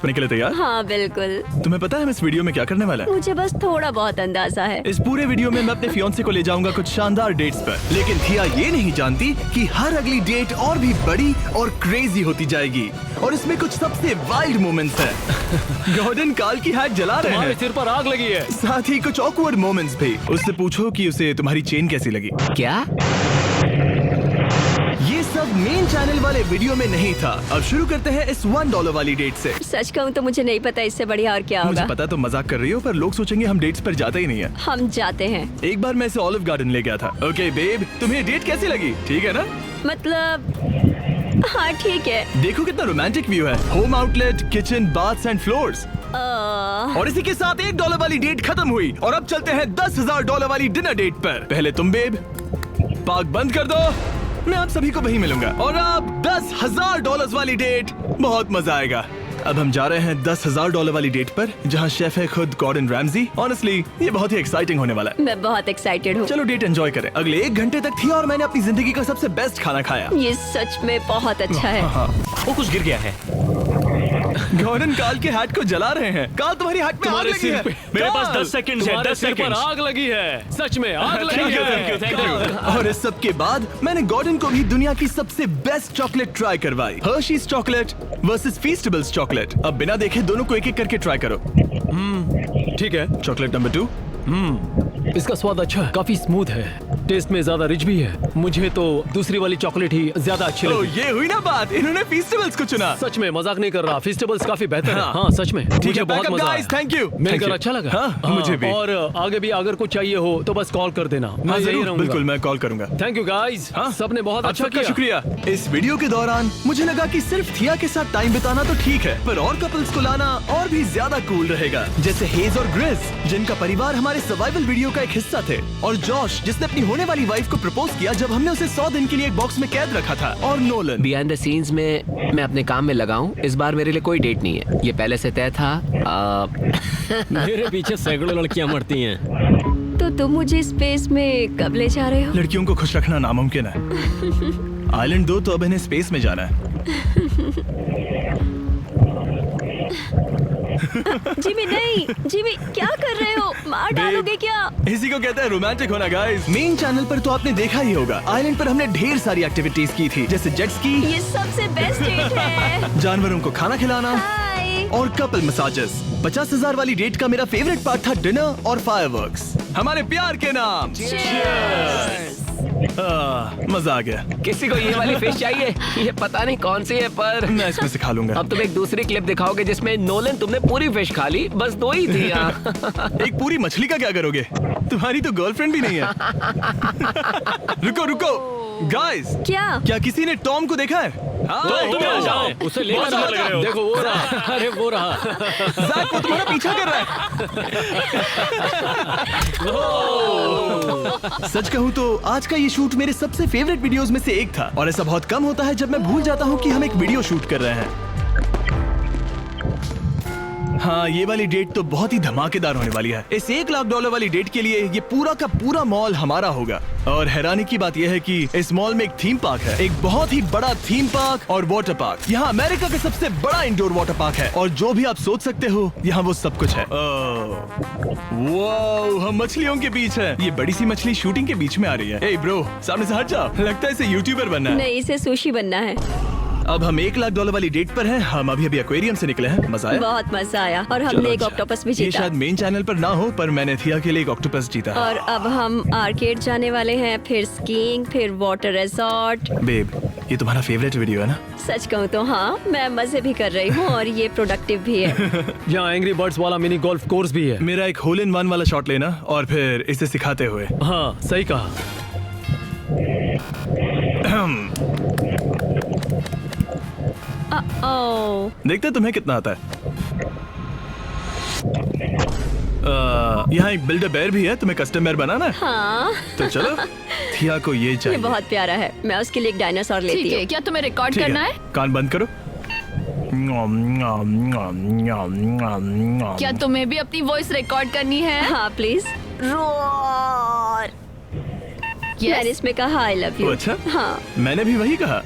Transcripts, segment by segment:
करने के लिए तैयार? हाँ बिल्कुल। तुम्हें पता है हम इस वीडियो में क्या करने वाला है? मुझे बस थोड़ा बहुत अंदाजा है। इस पूरे वीडियो में मैं अपने फियांसे को ले जाऊंगा कुछ शानदार डेट्स पर, लेकिन थिया ये नहीं जानती कि हर अगली डेट और भी बड़ी और क्रेजी होती जाएगी और इसमें कुछ सबसे वाइल्ड मोमेंट्स हैं। गॉर्डन कार की हैट जला रहे तुम्हारे हैं, सिर पर आग लगी है। साथ ही कुछ ऑकवर्ड मोमेंट्स भी। उससे पूछो कि उसे तुम्हारी चेन कैसी लगी। क्या? ये सब मेन चैनल वाले वीडियो में नहीं था। अब शुरू करते हैं इस $1 वाली डेट से। सच कहूँ तो मुझे नहीं पता इससे बढ़िया और क्या मुझे होगा। पता तुम मजाक कर रही हो, पर लोग सोचेंगे हम डेट्स पर जाते ही नहीं है। हम जाते हैं। एक बार मैं इसे ऑलिव गार्डन ले गया था। ओके बेब, तुम्हें डेट कैसी लगी? ठीक है ना? मतलब हाँ ठीक है। देखो कितना रोमांटिक व्यू है। Home outlet, kitchen, baths and floors. और इसी के साथ $1 वाली डेट खत्म हुई और अब चलते हैं $10,000 वाली डिनर डेट पर। पहले तुम बेब, पार्क बंद कर दो, मैं आप सभी को वहीं मिलूंगा। और अब $10,000 वाली डेट, बहुत मजा आएगा। अब हम जा रहे हैं $10,000 वाली डेट पर, जहां शेफ है खुद गॉर्डन रैमजी। ऑनेस्टली ये बहुत ही एक्साइटिंग होने वाला है। मैं बहुत एक्साइटेड हूँ। चलो डेट एंजॉय करें। अगले 1 घंटे तक थी और मैंने अपनी जिंदगी का सबसे बेस्ट खाना खाया। ये सच में बहुत अच्छा है। वो कुछ गिर गया है। गॉर्डन काल के हैट को जला रहे हैं। काल तुम्हारी हैट में आग तुम्हारे लगी सिर है। पे मेरे पास काल! 10 सेकंड है। तुम्हारे 10 सिर पर सेकंड। आग लगी है। सच में आग लगी Thank you, है। thank you, thank you. और इस सब के बाद मैंने गॉर्डन को भी दुनिया की सबसे बेस्ट चॉकलेट ट्राई करवाई। Hershey's chocolate versus Feastables chocolate. अब बिना देखे दोनों को एक एक करके ट्राई करो। ठीक है। Chocolate number 2। इसका स्वाद अच्छा है, काफी स्मूथ है, टेस्ट में ज्यादा रिच भी है। मुझे तो दूसरी वाली चॉकलेट ही ज्यादा अच्छी तो लगी। ये हुई ना बात, इन्होंने फीस्टेबल्स को चुना। सच में मजाक नहीं कर रहा, फेस्टिवल्स काफी बेहतर है। हाँ सच में ठीक मुझे है, बहुत मजा आया। Thank you. मिलकर अच्छा लगा। हाँ, मुझे भी। और आगे भी अगर कुछ चाहिए हो तो बस कॉल कर देना, मैं हाँ, यही जरूर, रहूंगा। बिल्कुल मैं कॉल करूंगा। Thank you guys. हाँ? सबने बहुत आप अच्छा सबका किया। शुक्रिया। इस वीडियो के दौरान मुझे लगा कि सिर्फ थिया के साथ टाइम बिताना तो ठीक है, पर और कपल्स को लाना और भी ज्यादा कूल रहेगा। जैसे हेज और ग्रिस, जिनका परिवार हमारे सर्वाइवल वीडियो का एक हिस्सा थे, और जॉश जिसने अपनी होने वाली वाइफ को प्रपोज किया जब हमने उसे 100 दिन के लिए एक बॉक्स में कैद रखा था, और नोलन। बिहाइंड द सीन्स में मैं अपने काम में लगा हूँ। इस बार मेरे लिए कोई डेट नहीं है, ये पहले से तय था। मेरे पीछे सैकड़ों लड़कियां मरती हैं। तो तुम मुझे स्पेस में कब ले जा रहे हो? लड़कियों को खुश रखना नामुमकिन है। आइलैंड 2 तो अब इन्हें स्पेस में जाना है। जिमी नहीं, जिमी क्या कर रहे हो? मार डालोगे क्या? इसी को कहते हैं रोमांटिक होना गाइस। मेन चैनल पर तो आपने देखा ही होगा, आइलैंड पर हमने ढेर सारी एक्टिविटीज की थी, जैसे जेट स्की, ये सबसे बेस्ट डेट है। जानवरों को खाना खिलाना हाय। और कपल मसाजेस। 50,000 वाली डेट का मेरा फेवरेट पार्ट था डिनर और फायरवर्क्स। हमारे प्यार के नाम। मजा आ गया। किसी को ये वाली फिश चाहिए? ये पता नहीं कौन सी है, पर मैं इसमें से खा लूंगा। अब तुम एक दूसरी क्लिप दिखाओगे जिसमें नोलन तुमने पूरी फिश खा ली, बस 2 ही थी यहाँ। एक पूरी मछली का क्या करोगे? तुम्हारी तो गर्लफ्रेंड भी नहीं है। रुको रुको गाइस, क्या किसी ने टॉम को देखा है? तुम आ जाओ, उसे बहुत लेकर सुंदर लग रहे हो। देखो वो रहा। अरे वो रहा। ज़ैक वो तुम्हारा पीछा कर रहा है। सच कहूँ तो आज का ये शूट मेरे सबसे फेवरेट वीडियोस में से एक था, और ऐसा बहुत कम होता है जब मैं भूल जाता हूँ कि हम एक वीडियो शूट कर रहे हैं। हाँ, ये वाली डेट तो बहुत ही धमाकेदार होने वाली है। इस $1,00,000 वाली डेट के लिए ये पूरा का पूरा मॉल हमारा होगा। और हैरानी की बात यह है कि इस मॉल में एक थीम पार्क है, एक बहुत ही बड़ा थीम पार्क और वाटर पार्क। यहाँ अमेरिका का सबसे बड़ा इंडोर वाटर पार्क है, और जो भी आप सोच सकते हो यहाँ वो सब कुछ है। वाओ, हम मछलियों के बीच है। ये बड़ी सी मछली शूटिंग के बीच में आ रही है। ए ब्रो, सामने से हट जाओ, लगता है इसे यूट्यूबर बनना है। नहीं, इसे सुशी बनना है। अब हम $1,00,000 वाली डेट पर हैं। हम अभी एक्वेरियम से निकले हैं। मजा आया? बहुत मजा आया, और हमने एक ऑक्टोपस भी ये जीता। शायद मेन चैनल पर ना हो, पर मैंने थिया के लिए एक ऑक्टोपस जीता है। और अब हम आर्केड जाने वाले हैं, फिर स्कीइंग, फिर वाटर रिजॉर्ट। बेब, ये तुम्हारा फेवरेट वीडियो है ना? सच कहूँ तो हाँ, मैं मजे भी कर रही हूँ और ये प्रोडक्टिव भी है। यहाँ एंग्री बर्ड्स वाला मिनी गोल्फ कोर्स भी है। मेरा एक होल इन वन वाला शॉट लेना, और फिर इसे सिखाते हुए। हाँ सही कहा। ओह, देखते हैं तुम्हें कितना आता है। यहाँ एक बिल्डर बेयर भी है, तुम्हें कस्टम बेयर बनाना है? हाँ। तो चलो, थिया को ये ये चाहिए। बहुत प्यारा है, मैं उसके लिए एक डायनासोर लेती ठीक हूँ। है, क्या तुम्हें रिकॉर्ड ठीक करना है, है? कान बंद करो। क्या तुम्हें भी अपनी वॉइस रिकॉर्ड करनी है? हाँ प्लीज। रोर। मैंने इसमें कहा आई लव यू। अच्छा? हाँ। मैंने भी वही कहा।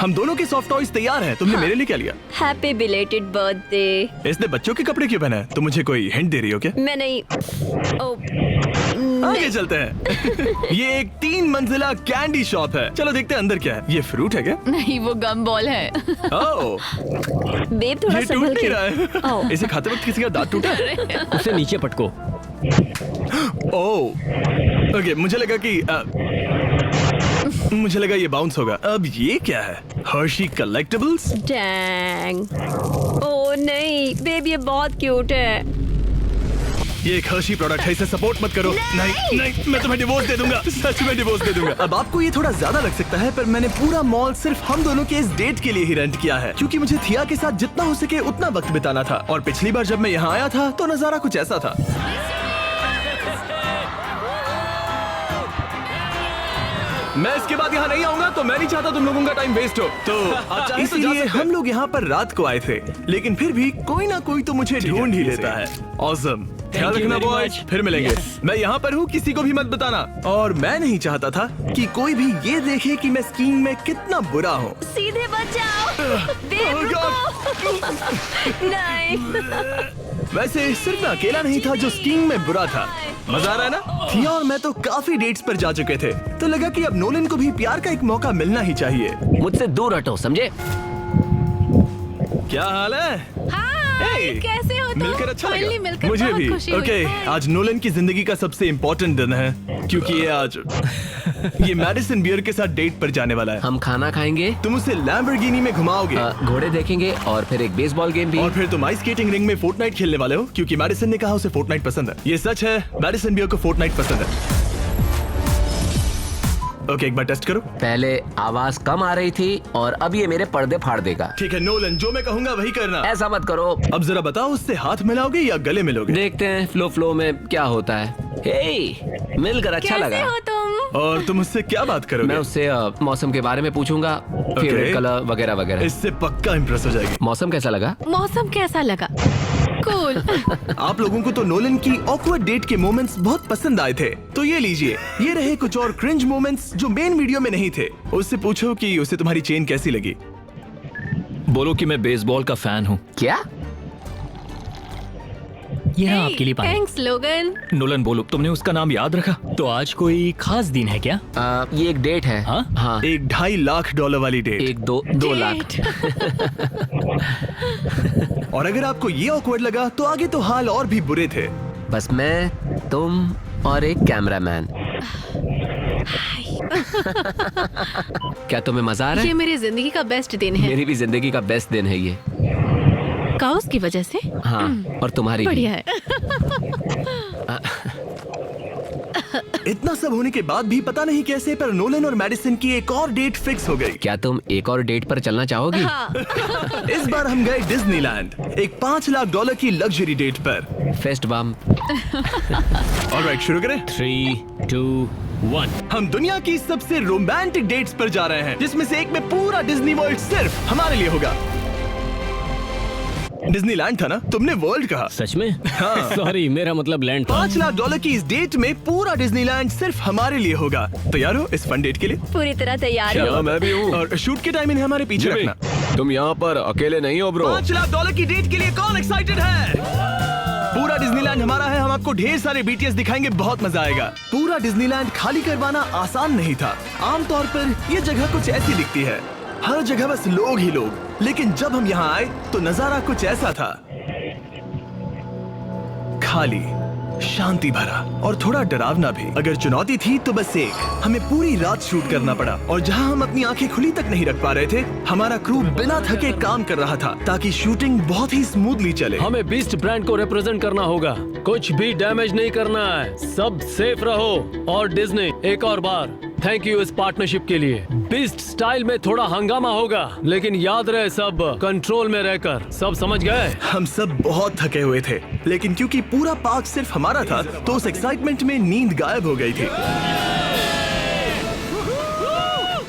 हम दोनों के सॉफ्ट टॉयज तैयार हैं। तुमने मेरे लिए क्या लिया? Happy belated birthday. इसने बच्चों के कपड़े क्यों पहने हैं? तुम मुझे कोई हिंट दे रही हो क्या? मैं नहीं। ओ, आगे चलते हैं। ये एक 3 मंजिला कैंडी शॉप है। चलो देखते हैं अंदर क्या है। ये फ्रूट है क्या? नहीं, वो गम बॉल है। ओह, बेब थोड़ा ये टूट संभल नहीं के। रहा है। ओह। इसे खाते वक्त किसी का दांत टूटा है? उसे नीचे पटको। ओह, ओके, मुझे लगा ये बाउंस होगा। अब ये क्या है? Hershey collectibles? डैंग। ओ नहीं, बेब ये बहुत क्यूट है। ये एक हर्शी प्रोडक्ट है, इसे सपोर्ट मत करो। नहीं नहीं, मैं तुम्हें डिवोर्स दे दूंगा। सच में डिवोर्स दे दूंगा। अब आपको ये थोड़ा ज्यादा लग सकता है, पर मैंने पूरा मॉल सिर्फ हम दोनों के इस डेट के लिए ही रेंट किया है, क्योंकि मुझे थिया के साथ जितना हो सके उतना वक्त बिताना था। और पिछली बार जब मैं यहाँ आया था तो नजारा कुछ ऐसा था। मैं इसके बाद यहाँ नहीं आऊंगा, तो मैं नहीं चाहता तुम लोगों का टाइम वेस्ट हो। तो इसीलिए हम लोग यहाँ पर रात को आए थे, लेकिन फिर भी कोई ना कोई तो मुझे ढूंढ ही लेता है। ऑसम, ख्याल you रखना very बॉयज, much. फिर मिलेंगे। मैं यहाँ पर हूँ, किसी को भी मत बताना। और मैं नहीं चाहता था कि कोई भी ये देखे कि मैं स्कीइंग में कितना बुरा हूँ। सीधे बच जाओ। बेब Oh रुको। नहीं। वैसे सिर्फ मैं अकेला नहीं था जो स्कीइंग में बुरा था। मजा आ रहा है ना? थिया और मैं तो काफी डेट्स पर जा चुके थे, तो लगा कि अब नोलन को भी प्यार का एक मौका मिलना ही चाहिए। मुझसे दूर हटो, समझे? क्या हाल है? हाय, कैसे हो तुम? मिलकर अच्छा Finally लगा। मिलकर मुझे बहुत भी। खुशी हुई। ओके, आज नोलन की जिंदगी का सबसे इम्पोर्टेंट दिन है, क्योंकि ये आज ये मैडिसन बियर के साथ डेट पर जाने वाला है। हम खाना खाएंगे, तुम उसे लैम्बोर्गिनी में घुमाओगे घोड़े देखेंगे और फिर एक बेसबॉल गेम भी। और फिर तुम आइस स्केटिंग रिंग में फोर्टनाइट खेलने वाले हो, क्योंकि मैडिसन ने कहा उसे फोर्टनाइट पसंद है। ये सच है, मैडिसन बियर को फोर्टनाइट पसंद है। ओके, एक बार टेस्ट करो। पहले आवाज कम आ रही थी और अब ये मेरे पर्दे फाड़ देगा। ठीक है नोलन, जो मैं कहूंगा वही करना। ऐसा मत करो। अब जरा बताओ, उससे हाथ मिलाओगे या गले मिलोगे? देखते हैं फ्लो में क्या होता है। हे, मिलकर अच्छा कैसे लगा। हो तुम? और तुम उससे क्या बात करोगे? मैं उससे मौसम के बारे में पूछूंगा, फेवरेट कलर वगैरह वगैरह। इससे पक्का इम्प्रेस हो जाएगी। मौसम कैसा लगा? मौसम कैसा लगा? कूल। आप लोगों को तो नोलन की ऑकवर्ड डेट के मोमेंट्स बहुत पसंद आए थे, तो ये लीजिए, ये रहे कुछ और क्रिंज मोमेंट्स जो मेन वीडियो में नहीं थे। उससे पूछो कि उसे तुम्हारी चेन कैसी लगी। बोलो कि मैं बेसबॉल का फैन हूँ। क्या? ये रहा आपके लिए पानी। थैंक्स लोगन। नोलन, बोलो तुमने उसका नाम याद रखा? तो आज कोई खास दिन है क्या? ये एक डेट है। हाँ? हाँ, एक $2.5 लाख वाली डेट। एक दो लाख। और अगर आपको ये ऑकवर्ड लगा तो आगे तो हाल और भी बुरे थे। बस मैं, तुम और एक कैमरामैन। क्या तुम्हें मजा आ रहा ये है? मेरी जिंदगी का बेस्ट दिन है। मेरी भी जिंदगी का बेस्ट दिन है ये। काउस की वजह से। हाँ, और तुम्हारी भी। बढ़िया है। इतना सब होने के बाद भी पता नहीं कैसे, पर नोलन और मैडिसन की एक और डेट फिक्स हो गई। क्या तुम एक और डेट पर चलना चाहोगी? हाँ। इस बार हम गए डिज्नीलैंड, एक $5 लाख की लग्जरी डेट पर। फेस्ट बम। ऑलराइट, शुरू करें। 3, 2, 1। हम दुनिया की सबसे रोमांटिक डेट्स पर जा रहे हैं, जिसमें से एक में पूरा डिज्नी वर्ल्ड सिर्फ हमारे लिए होगा। डिज्नीलैंड था ना? तुमने वर्ल्ड कहा। सच में? सॉरी, मेरा मतलब लैंड था। $5 लाख की इस डेट में पूरा डिज्नीलैंड सिर्फ हमारे लिए होगा। तैयार हो इस फन डेट के लिए? पूरी तरह तैयार हो। मैं भी हूँ। और शूट के टाइम इन्हें हमारे पीछे रखना। तुम यहाँ पर अकेले नहीं हो ब्रो। $5 लाख की डेट के लिए कौन एक्साइटेड है? पूरा डिज्नीलैंड हमारा है। हम आपको ढेर सारे BTS दिखाएंगे, बहुत मजा आएगा। पूरा डिज्नीलैंड खाली करवाना आसान नहीं था। आमतौर पर ये जगह कुछ ऐसी दिखती है, हर जगह बस लोग ही लोग। लेकिन जब हम यहाँ आए तो नजारा कुछ ऐसा था, खाली, शांति भरा और थोड़ा डरावना भी। अगर चुनौती थी तो बस एक, हमें पूरी रात शूट करना पड़ा। और जहाँ हम अपनी आंखें खुली तक नहीं रख पा रहे थे, हमारा क्रू बिना थके काम कर रहा था ताकि शूटिंग बहुत ही स्मूथली चले। हमें बीस्ट ब्रांड को रिप्रेजेंट करना होगा, कुछ भी डैमेज नहीं करना है, सब सेफ रहो। और डिज्नी, एक और बार थैंक यू इस पार्टनरशिप के लिए। बीस्ट स्टाइल में थोड़ा हंगामा होगा, लेकिन याद रहे सब कंट्रोल में रहकर। सब समझ गए? हम सब बहुत थके हुए थे, लेकिन क्योंकि पूरा पार्क सिर्फ हमारा था तो उस एक्साइटमेंट में नींद गायब हो गई थी।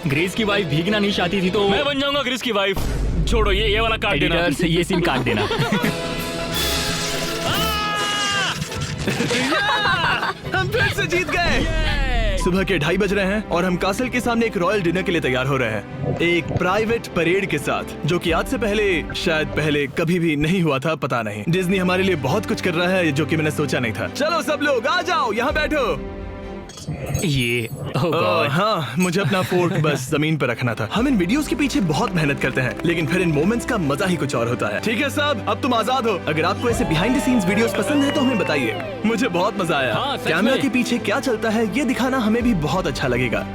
ग्रेस की वाइफ भीगना नहीं चाहती थी तो मैं बन जाऊंगा ग्रेस की वाइफ। छोड़ो, ये वाला काट देना। ये सीन काट देना। हम फिर से जीत गए। सुबह के 2:30 बज रहे हैं और हम कासल के सामने एक रॉयल डिनर के लिए तैयार हो रहे हैं, एक प्राइवेट परेड के साथ, जो कि आज से पहले शायद पहले कभी भी नहीं हुआ था। पता नहीं, डिज्नी हमारे लिए बहुत कुछ कर रहा है जो कि मैंने सोचा नहीं था। चलो सब लोग आ जाओ, यहाँ बैठो। ये हाँ, मुझे अपना फोर्क बस जमीन पर रखना था। हम इन वीडियोस के पीछे बहुत मेहनत करते हैं, लेकिन फिर इन मोमेंट्स का मजा ही कुछ और होता है। ठीक है साहब, अब तुम आजाद हो। अगर आपको ऐसे बिहाइंड द सीन्स वीडियोस पसंद है तो हमें बताइए। मुझे बहुत मजा आया। हाँ, सच कैमरा में। के पीछे क्या चलता है ये दिखाना हमें भी बहुत अच्छा लगेगा।